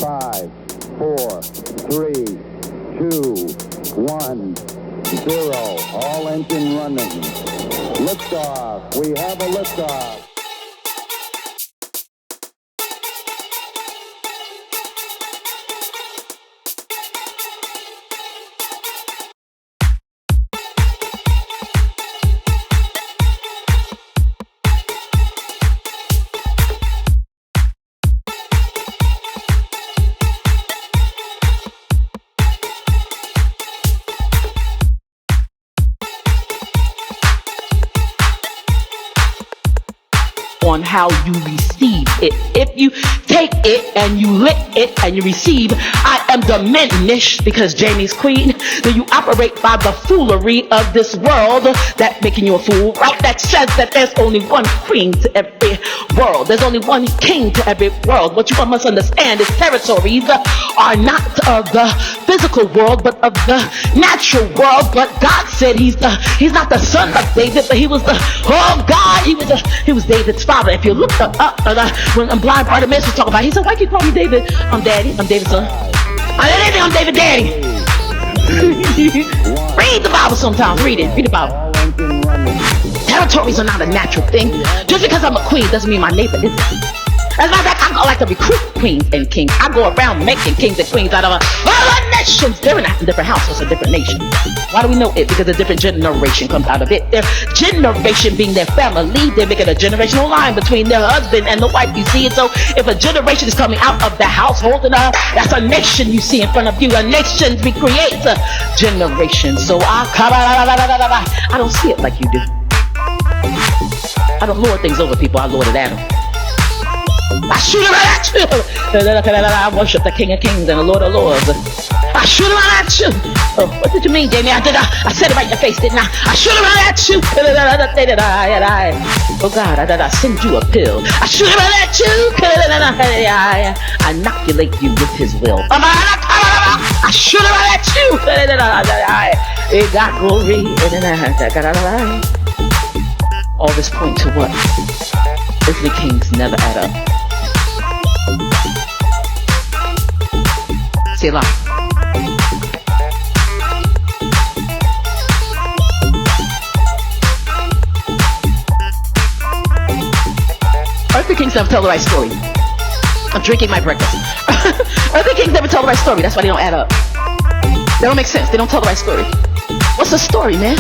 5, 4, 3, 2, 1, 0. All engine running. Liftoff. We have a liftoff. On how you receive it. If you take it and you lick it and you receive, I am diminished because Jamie's queen, then you operate by the foolery of this world that making you a fool, right? That says that there's only one queen to every world. There's only one king to every world. What you must understand is territories are not of the physical world, but of the natural world. But God said he's not the son of David, but he was he was David's father. If you look up when blind Bartimaeus was talking about, he said, "Why you call me David? I'm daddy. I'm David's son. I'm David daddy." Read the Bible sometimes. Read it. Read the Bible. Territories are not a natural thing. Just because I'm a queen doesn't mean my neighbor isn't. As a matter of fact, I like to recruit queens and kings. I go around making kings and queens out of nations. They're not in different houses, a different nation. Why do we know it? Because a different generation comes out of it. Their generation being their family, they're making a generational line between their husband and the wife. You see it? So if a generation is coming out of the household, that's a nation you see in front of you. A nation recreates a generation. So I don't see it like you do. I don't lord things over people. I lord it at them. I shoot it right at you. I worship the King of Kings and the Lord of Lords. I shoot it right at you. Oh, what did you mean, Jamie? I said it right in your face, didn't I? I shoot it right at you. Oh God, I send you a pill. I shoot it right at you. I inoculate you with his will. I shoot it right at you. It got glory. All this point to what? Earthly kings never add up. Say a lot. Earthly kings never tell the right story. I'm drinking my breakfast. Earthly kings never tell the right story. That's why they don't add up. They don't make sense. They don't tell the right story. What's the story, man?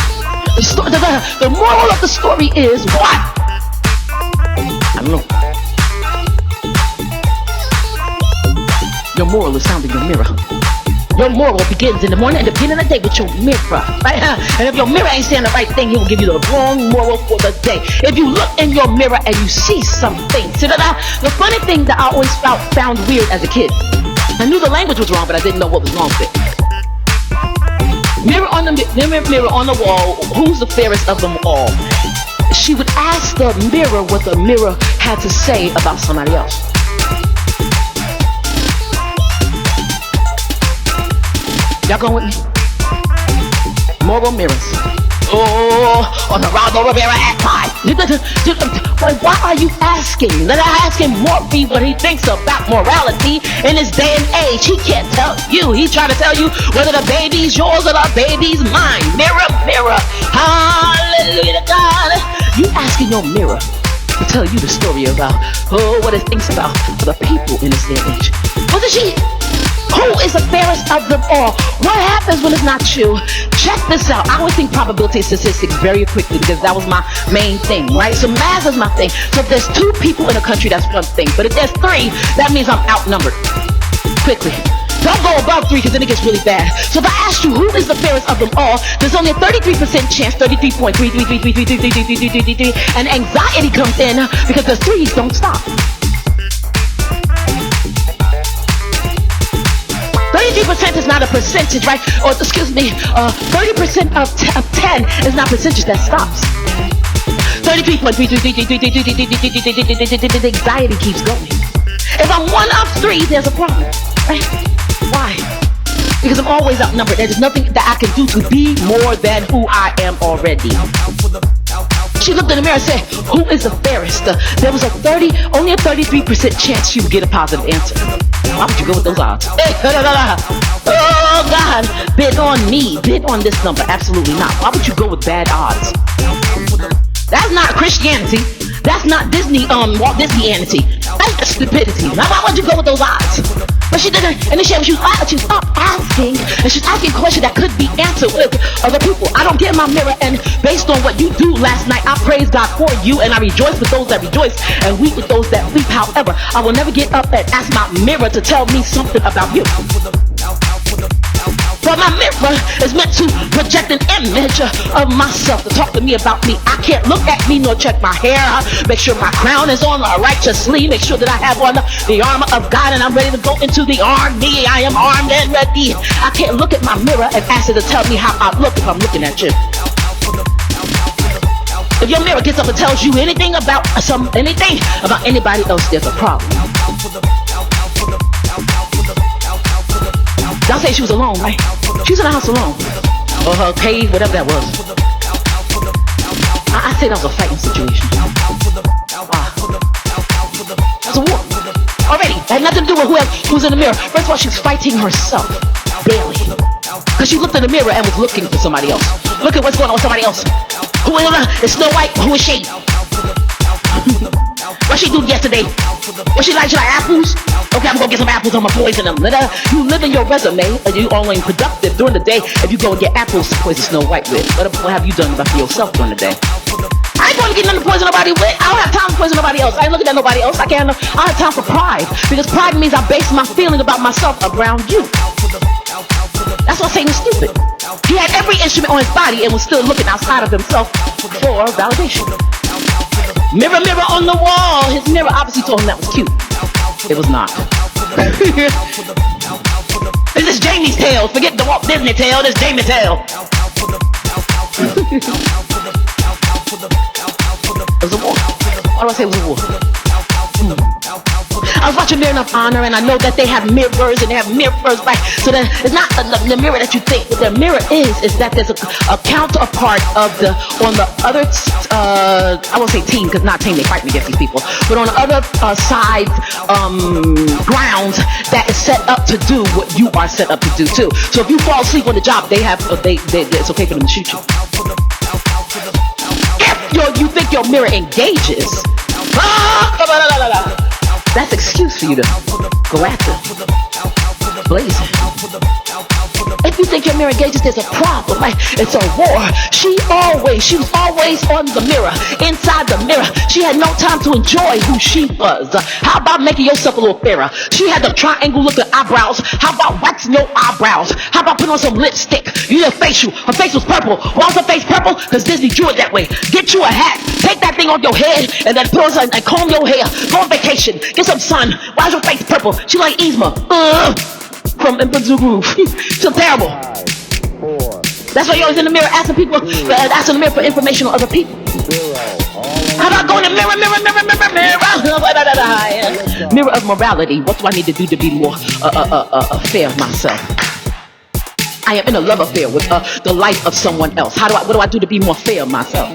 The moral of the story is what? I don't know. Your moral is found in your mirror. Your moral begins in the morning and the beginning of the day with your mirror. Right? And if your mirror ain't saying the right thing, he will give you the wrong moral for the day. If you look in your mirror and you see something. See that? The funny thing that I always found weird as a kid. I knew the language was wrong, but I didn't know what was wrong with it. Mirror on the wall, who's the fairest of them all? She would ask the mirror what the mirror had to say about somebody else. Y'all going with me? Moral mirrors. Oh, on the Ralph Rivera at five. Why are you asking? Let her ask him Morphe what he thinks about morality in this day and age. He can't tell you. He's trying to tell you whether the baby's yours or the baby's mine. Mirror, mirror. Hallelujah to God. You asking your mirror to tell you the story about what it thinks about the people in this day and age. Wasn't she? Who is the fairest of them all? What happens when it's not you? Check this out. I would think probability statistics very quickly because that was my main thing, right? So math is my thing. So if there's 2 people in a country, that's one thing. But if there's 3, that means I'm outnumbered. Quickly. Don't go above 3 because then it gets really bad. So if I ask you who is the fairest of them all, there's only a 33% chance, 33.333333333, and anxiety comes in because the 3s don't stop. 33% is not a percentage, right? Or excuse me, 30% of 10 is not percentage that stops. 33.333333333, anxiety keeps going. If I'm 1 of 3, there's a problem, right? Why? Because I'm always outnumbered. There's nothing that I can do to be more than who I am already. she looked in the mirror and said, who is the fairest? There was only a 33% chance she would get a positive answer. Why would you go with those odds? Oh God, bid on me, bid on this number. Absolutely not. Why would you go with bad odds? That's not Christianity. That's not Disney, Walt Disney-anity. That's just stupidity. Now, why would you go with those odds? But she didn't, and then she was up asking, and she's asking a question that could be answered with other people. I don't get in my mirror, and based on what you do last night, I praise God for you, and I rejoice with those that rejoice, and weep with those that weep. However, I will never get up and ask my mirror to tell me something about you. But my mirror is meant to project an image of myself, to talk to me about me. I can't look at me nor check my hair, make sure my crown is on righteously, make sure that I have on the armor of God and I'm ready to go into the army. I am armed and ready. I can't look at my mirror and ask it to tell me how I look if I'm looking at you. If your mirror gets up and tells you anything about anybody else, there's a problem. Y'all say she was alone, right? She was in the house alone. Or her cave, whatever that was. I say that was a fighting situation. That was a war. Already. It had nothing to do with who's in the mirror. First of all, she was fighting herself. Daily. Because she looked in the mirror and was looking for somebody else. Look at what's going on with somebody else. Who is it? It's Snow White. Who is she? What she do yesterday? What she like? She like apples? Okay, I'm gonna get some apples. I'm gonna poison them. You live in your resume, and you only productive during the day if you go and get apples to poison Snow White with. What have you done about yourself during the day? I ain't going to get nothing to poison nobody with. I don't have time to poison nobody else. I ain't looking at nobody else. I don't have time for pride, because pride means I base my feeling about myself around you. That's why Satan is stupid. He had every instrument on his body and was still looking outside of himself for validation. Mirror, mirror on the wall. His mirror obviously told him that was cute. It was not. This is Jamie's tale. Forget the Walt Disney tale. This is Jamie's tale. It was a war. Why do I say it was a war? I was watching Mirror of Honor, and I know that they have mirrors, and they have mirrors, right? So then it's not the mirror that you think. What the mirror is that there's a counterpart of on the other, I won't say team, because not team, they fighting against these people, but on the other side, grounds that is set up to do what you are set up to do too. So if you fall asleep on the job, it's okay for them to shoot you. If you think your mirror engages, that's excuse for you to go after blazing. If you think your mirror engages, there's a problem, right? It's a war. She was always on the mirror, inside the mirror. She had no time to enjoy who she was. How about making yourself a little fairer? She had the triangle looking eyebrows. How about waxing your eyebrows? How about putting on some lipstick? You did facial. Her face was purple. Why was her face purple? Because Disney drew it that way. Get you a hat. Take that thing off your head and then put on and comb your hair. Go on vacation. Get some sun. Why is your face purple? She like Yzma. From Emperor's New Groove. So terrible. 5, 4. That's why you're always in the mirror asking the mirror for information on other people. 0. How about going to mirror? Mirror of morality. What do I need to do to be more fair myself? I am in a love affair with the life of someone else. What do I do to be more fair myself?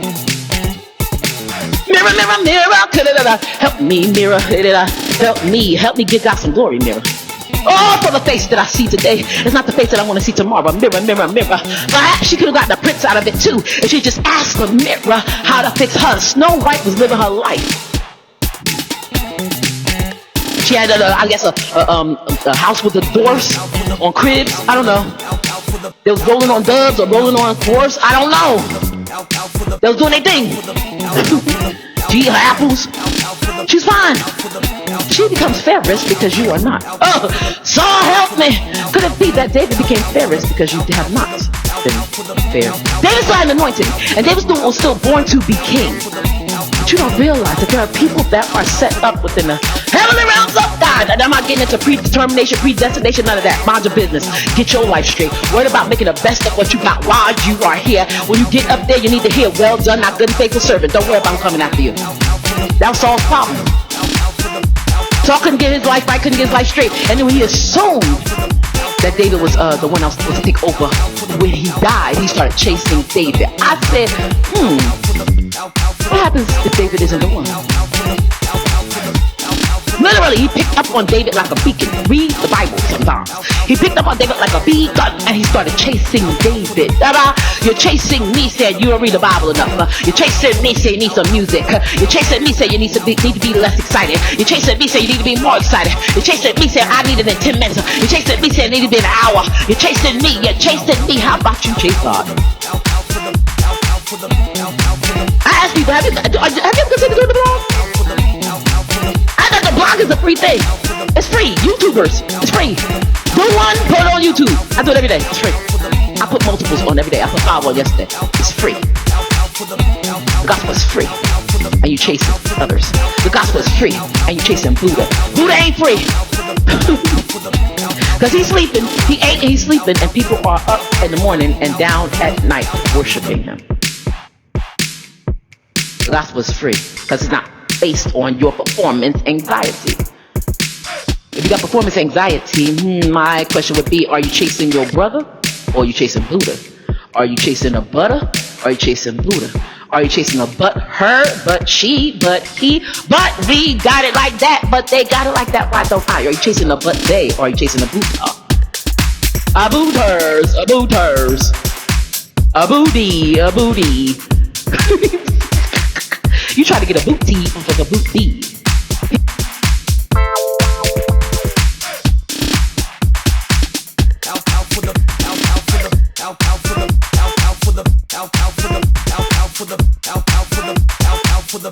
Mirror, mirror, mirror. Help me, mirror. Help me give God some glory, mirror. Oh, for the face that I see today. It's not the face that I want to see tomorrow. Mirror, mirror, mirror. Perhaps she could have gotten a prince out of it too if she just asked the mirror how to fix her. Snow White was living her life. She had, a house with the dwarfs on cribs. I don't know. They was rolling on doves or rolling on dwarfs. I don't know. They was doing their thing. She eat her apples. She's fine. She becomes fairest because you are not. Oh, so help me. Could it be that David became fairest because you have not been fair? David still had an anointing, and David was still born to be king. But you don't realize that there are people that are set up within the heavenly realms of God. And I'm not getting into predetermination, predestination, none of that. Mind your business. Get your life straight. Worry about making the best of what you got while you are here. When you get up there, you need to hear, well done, not good and faithful servant. Don't worry about him coming after you. That solves the problem. Saul couldn't get his life right, couldn't get his life straight. And then when he assumed that David was the one else supposed to take over, when he died, he started chasing David. I said, What happens if David isn't the one? Literally, he picked up on David like a beacon. Read the Bible sometimes. He picked up on David like a beacon, and he started chasing David. You're chasing me, saying you don't read the Bible enough. You're chasing me, saying you need some music. You're chasing me, saying you need to be less excited. You're chasing me, saying you need to be more excited. You're chasing me, saying I need it in 10 minutes. You're chasing me, saying it need to be an hour. You're chasing me. How about you chase God? I ask people, have you considered doing the blog? I thought the blog is a free thing. It's free. YouTubers, it's free. Do one, put it on YouTube. I do it every day. It's free. I put multiples on every day. I put 5 on yesterday. It's free. The gospel is free, and you chasing others. The gospel is free, and you chasing Buddha. Buddha ain't free. Because he's sleeping. He ate and he's sleeping, and people are up in the morning and down at night worshiping him. The gospel is free because it's not based on your performance anxiety. If you got performance anxiety, my question would be, are you chasing your brother or are you chasing Buddha? Are you chasing a butter or are you chasing Buddha? Are you chasing a but her, but she, but he, but we got it like that, but they got it like that, why don't I? Are you chasing a but they or are you chasing a Buddha? A booters, a booters, a booty, a booty. You try to get a booty off of a booty. Out for the